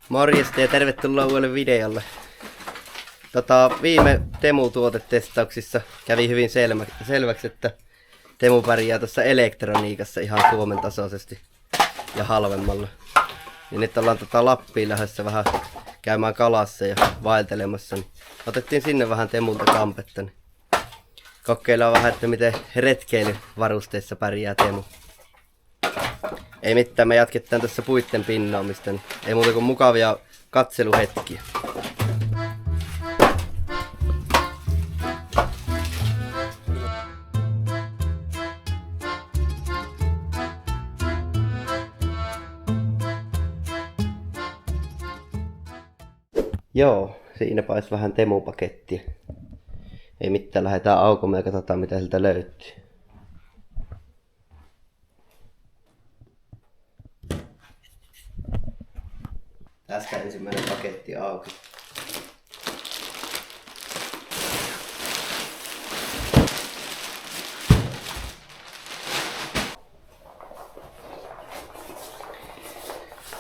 Morjesta ja tervetuloa uudelle videolle. Viime Temu-tuotetestauksissa kävi hyvin selväksi, että Temu pärjää tuossa elektroniikassa ihan Suomen tasoisesti ja halvemmalla. Ja nyt ollaan Lappiin lähdössä vähän käymään kalassa ja vaeltelemassa. Niin otettiin sinne vähän Temulta kampetta. Niin kokeillaan vähän, että miten retkeilyvarusteissa pärjää Temu. Ei mitään, me jatketaan tässä puitten pinnaamista, niin ei muuta kuin mukavia katseluhetkiä. Joo, siinäpä olisi vähän Temu-pakettia. Ei mitään, lähdetään aukomaan ja katsotaan mitä sieltä löytyy. Tässä ensimmäinen paketti auki.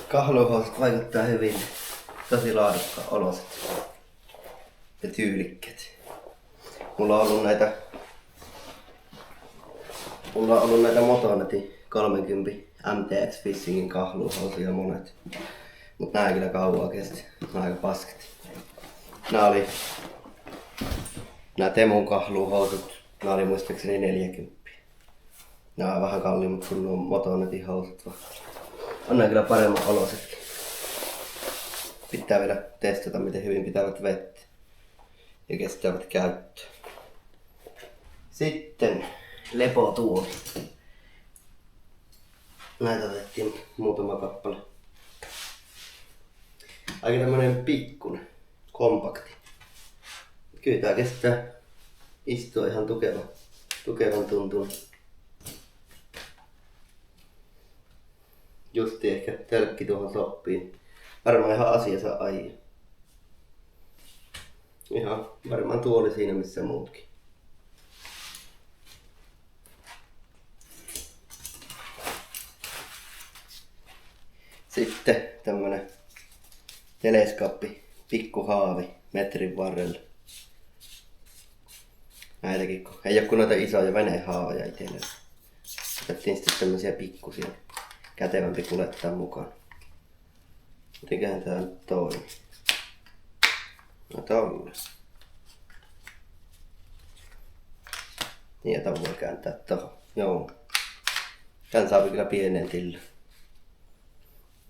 Kahluhousut vaikuttaa hyvin, tosi laadukkaan oloset ja tyylikkäät. Mulla on ollut näitä Motonetin 30 MTX Fishingin kahluhousuja monet. Mut nää kyllä kauaa kesti. Nää on aika paskat. Nää Temun kahluhousut. Nää oli muistaakseni 40. Nää on vähän kalliimmat kuin nuo Motonetin housut. On nää kyllä paremman olosetkin. Pitää vielä testata miten hyvin pitävät vettä. Ja kestävät käyttöön. Sitten lepotuoli. Näitä otettiin muutama kappale. Aika tämmönen pikkunen, kompakti. Kyllä tää kestää istua ihan tukevan tuntun. Justi ehkä tölkki tuohon soppiin. Varmaan ihan asiansa ajia. Ihan varmaan tuoli siinä missä muutkin. Sitten tämmönen teleskaappi, pikkuhaavi metrin varrella. Näitäkin, kun ei oo kuin noita isoja venehaavoja itselle. Otettiin sitten tämmösiä pikkusia, kätevämpi kuljettaa mukaan. Mitenköhän tää nyt toimii? No tolle. Niin, jota voi kääntää tohon. Joo. Tän saa kyllä pieneen tillaan.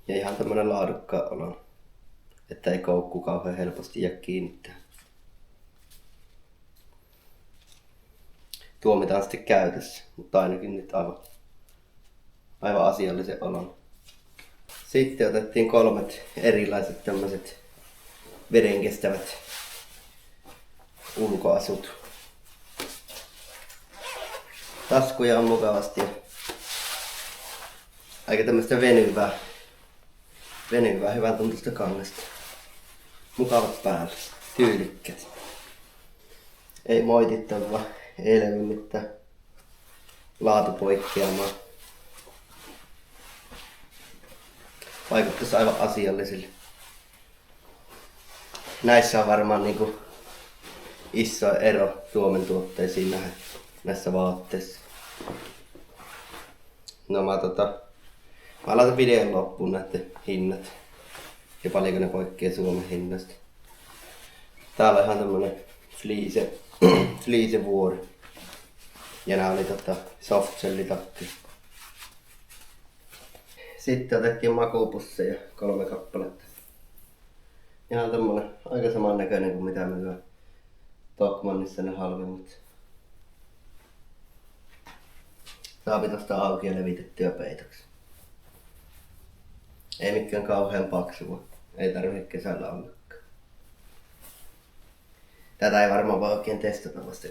Ja ihan tämmönen laadukkaan olon. Että ei koukku kauhean helposti jää kiinnittää. Tuomitaan sitten käytössä, mutta ainakin nyt aivan asiallisen olon. Sitten otettiin 3 erilaiset tämmöiset vedenkestävät ulkoasut. Taskuja on mukavasti ja aika tämmöistä venyvää hyvän tuntuista kangasta. Mukavat päällä, tyylikkäät. Ei moitittavaa, ei löydy mitään laatupoikkeamaa. Vaikuttaisi aivan asiallisille. Näissä on varmaan niinku iso ero Suomen tuotteisiin näissä vaatteissa. No mä laitan videon loppuun näiden hinnat ja paljonko ne poikkeaa Suomen hinnasta. Täällä on ihan tämmönen fliisevuori. Ja nää oli softsellitakki. Sitten otettiin makupusseja 3 kappaletta. Ihan tämmönen aika saman näköinen kuin mitä me lyö Tokmannissa ne halvimmat. Saapi tosta auki ja levitettyä peitoksi. Ei mikään kauhean paksua. Ei tarvitse kesällä ollakaan. Tätä ei varmaan voi oikein testata vasta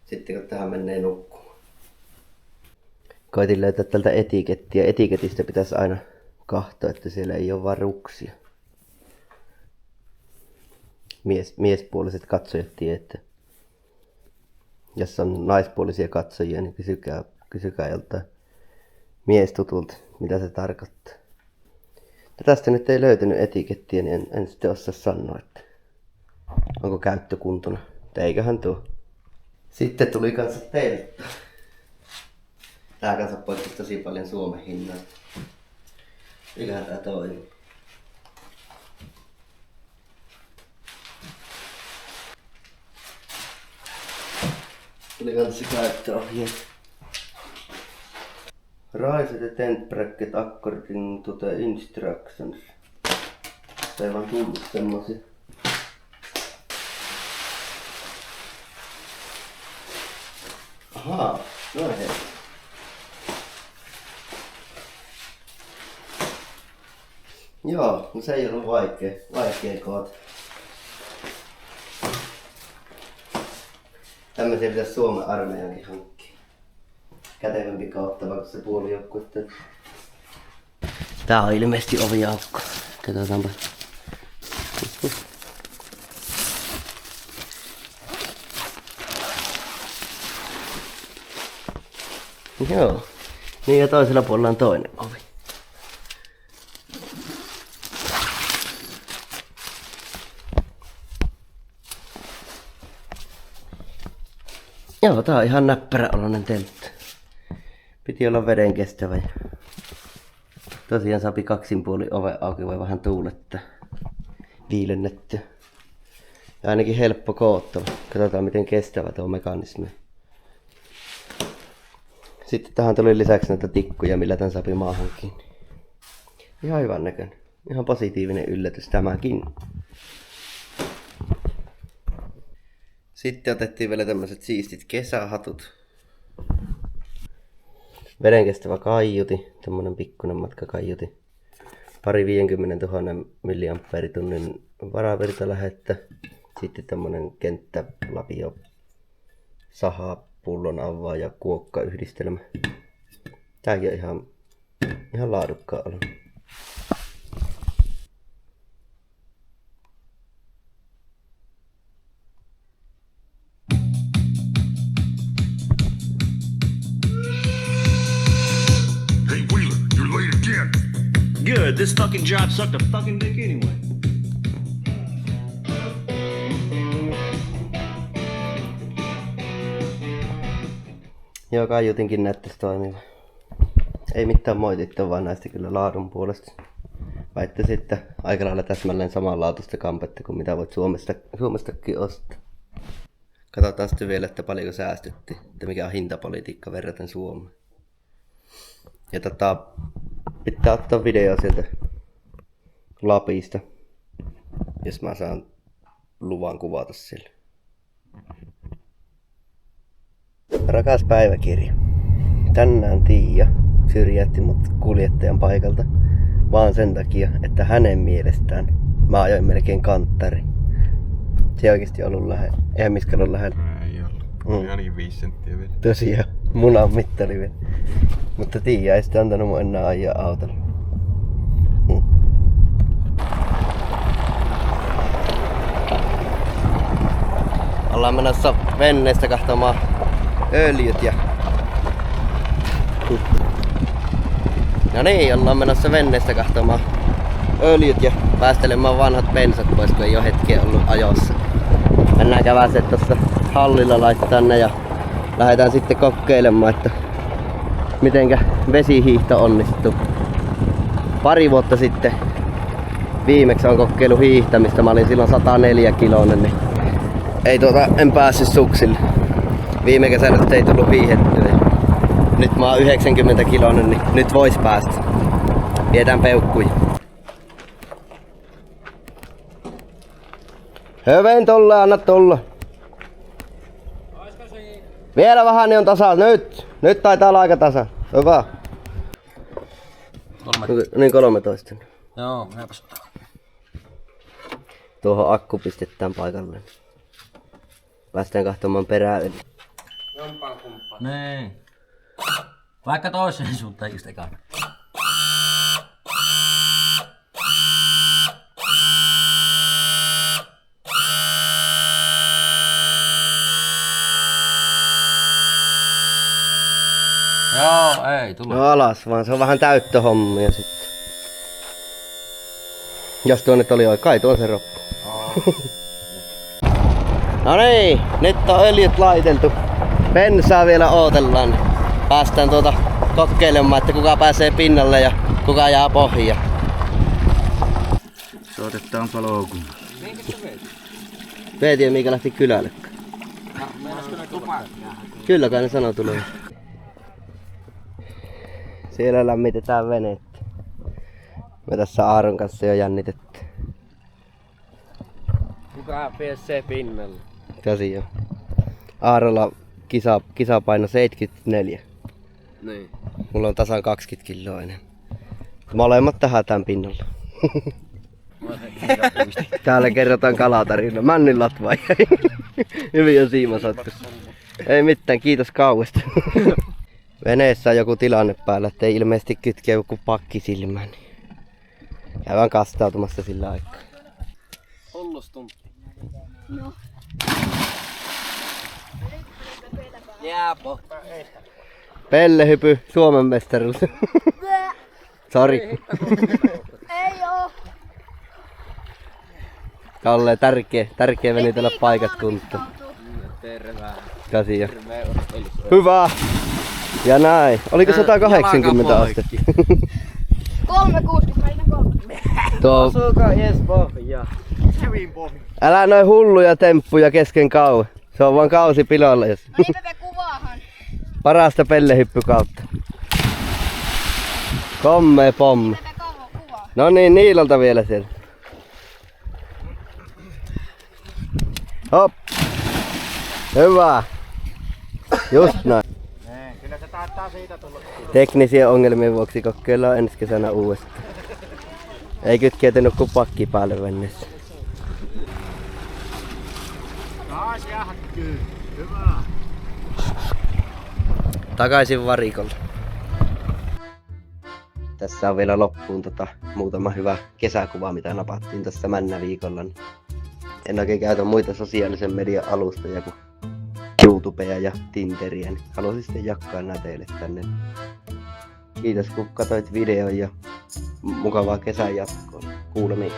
sitten kun tähän menee nukkumaan. Koitin löytää tältä etikettiä. Etiketistä pitäisi aina katsoa, että siellä ei ole varuksia. Miespuoliset katsojat tietää. Jos on naispuolisia katsojia, niin kysykää joltain miestutulta, mitä se tarkoittaa. Ja tästä nyt ei löytynyt etikettiä, niin en sitten osaa sanoa, että onko käyttökuntona. Eiköhän tuo. Sitten tuli kanssa teltta. Tää kanssa poikkesi tosi paljon Suomen hinnoista. Eiköhän tää toimii. Tuli kanssa käyttöohjeet. Rise the tent bracket according to the instructions. Se ei vaan tullut semmosia. Ahaa, no hei. Joo, no se ei ollut vaikea koota. Tämmöisiä pitäisi Suomen armeijankin hankkia. Kätevämpi kautta, vaikka se puolijoukkuetta. Tää on ilmeisesti oviaukko. Katsotaanpa. Joo. Niin ja toisella puolella on toinen ovi. Joo, tää on ihan näppäräoloinen teltta. Piti olla veden kestävä. Tosiaan saapi kaksin puolin oven auki, voi vähän tuulettaa. Viilennettyä. Ja ainakin helppo koottava. Katsotaan miten kestävä tuo mekanismi. Sitten tähän tuli lisäksi näitä tikkuja, millä tän saapi maahan kiinni. Ihan hyvän näköinen. Ihan positiivinen yllätys tämäkin. Sitten otettiin vielä tämmöiset siistit kesähatut. Vedenkestävä kaiuti, tämmönen pikkuinen matkakaiuti. Pari 50 000 milliamperitunnin varavirtalähettä. Sitten tämmönen kenttälapio, saha, pullon avaa ja kuokka yhdistelmä. Tääkin on ihan laadukkaan olo. Good, this fucking job sucked a fucking dick anyway. Joo, kaiutinkin näyttäisi toimiva. Ei mitään moitittua, vaan näistä kyllä laadun puolesta. Väittäisin, että aika lailla täsmälleen samanlaatuista kampetta kuin mitä voit Suomestakin ostaa. Katsotaan sitten vielä, että paljonko säästyttiin, että mikä on hintapolitiikka verraten Suomeen. Ja pitää ottaa video sieltä Lapista, jos mä saan luvan kuvata sille. Rakas päiväkirja. Tänään Tiia syrjäytti mut kuljettajan paikalta vaan sen takia, että hänen mielestään mä ajoin melkein kanttari. Se ei oikeesti ollut lähellä. Eihän Miskal ollut lähellä. Ei ollut. Ainakin 5 senttiä vielä. Tosiaan, munan mittari vielä. Mutta Tiia ei sitten antanut mun enää ajaa autolla. Ollaan menossa venneestä katsomaan öljyt ja... No niin, ollaan menossa venneestä katsomaan öljyt ja päästelemään vanhat bensat pois, kun ei oo hetkeä ollut ajossa. Mennään käväset tossa hallilla laittaa ne ja lähdetään sitten kokeilemaan, että mitenkä vesihiihto onnistuu. Pari vuotta sitten viimeksi on kokeilu hiihtämistä. Mä olin silloin 104 kiloinen, niin en päässyt suksille. Viime kesänä sitten ei tullut hiihettyä. Nyt mä oon 90 kiloinen, niin nyt vois päästä. Pidetään peukkuja. Hyvin tolle, anna tulla. Vielä vähän niin on tasa. Nyt taitaa olla aika tasa. Hyvä. Niin 13. Joo, mennäpäs ottaa. Tuohon akku pistetään paikalleen. Päästään katsomaan perää yli. Jompaan kumpaan. Niin. Vaikka toiseen suuntaan just ekana. Joo, ei tule. No alas vaan, se on vähän täyttöhommia sitten. Jos tuo nyt oli kai tuo on se roppu. No niin, nyt on öljyt laiteltu. Bensaa vielä ootellaan. Päästään kokeilemaan, että kuka pääsee pinnalle ja kuka jää pohjaan. Soitetaan palokunnan. Veeti ja Miika lähti kylälle. Kyllä kai ne sanoo tulee. Siellä lämmitetään venettä. Me tässä Aaron kanssa jo jännitettiin. Kuka pääsee pinnalle? Käsi jo. Aarolla kisapaino 74. Niin. Mulla on tasan 20 kiloa enemmän. Molemmat tähätään pinnalla. Täällä kerrotaan kalatarina. Männin latvaa jäi. Hyvin on siimasatkussa. Ei mitään, kiitos kauesta. Veneessä on joku tilanne päällä, ettei ilmeisesti kytke joku pakki silmään. Käydään kastautumassa sillä aikaa. Hullustunti. No. Jääpo. Pellehypy, Suomen mestaruus. Sori. Ei oo. Kalle, tärkeä venitellä paikat kuntoon. Terve. Käsi jo. Hyvä. Ja näin. Oliko 180 astetta? 360. Tuo... Osuuko ees pohjaa? Älä noin hulluja temppuja kesken kauan. Se on vaan kausi pilalle. Jos... No niin, Pepe, kuvaahan. Parasta pellehyppykautta. Komme pommi. Pepe, kuvaa. No niin, Niilalta vielä siellä. Hop. Hyvä. Just näin. Kyllä se taitaa siitä tulla. Teknisiä ongelmien vuoksi kokeillaan ensi kesänä uudestaan. Ei kytkeytynyt kuin pakki päälle veneessä. Taas jähkyy. Hyvä. Takaisin varikolle. Tässä on vielä loppuun muutama hyvä kesäkuva, mitä napattiin tässä Männäviikolla. En oikein käytä muita sosiaalisen median alustoja kuin YouTubea ja Tinderiä, niin haluaisin sitten jakaa nämä teille tänne. Kiitos kun katsoit videon ja mukavaa kesän jatkoa. Kuulemiin.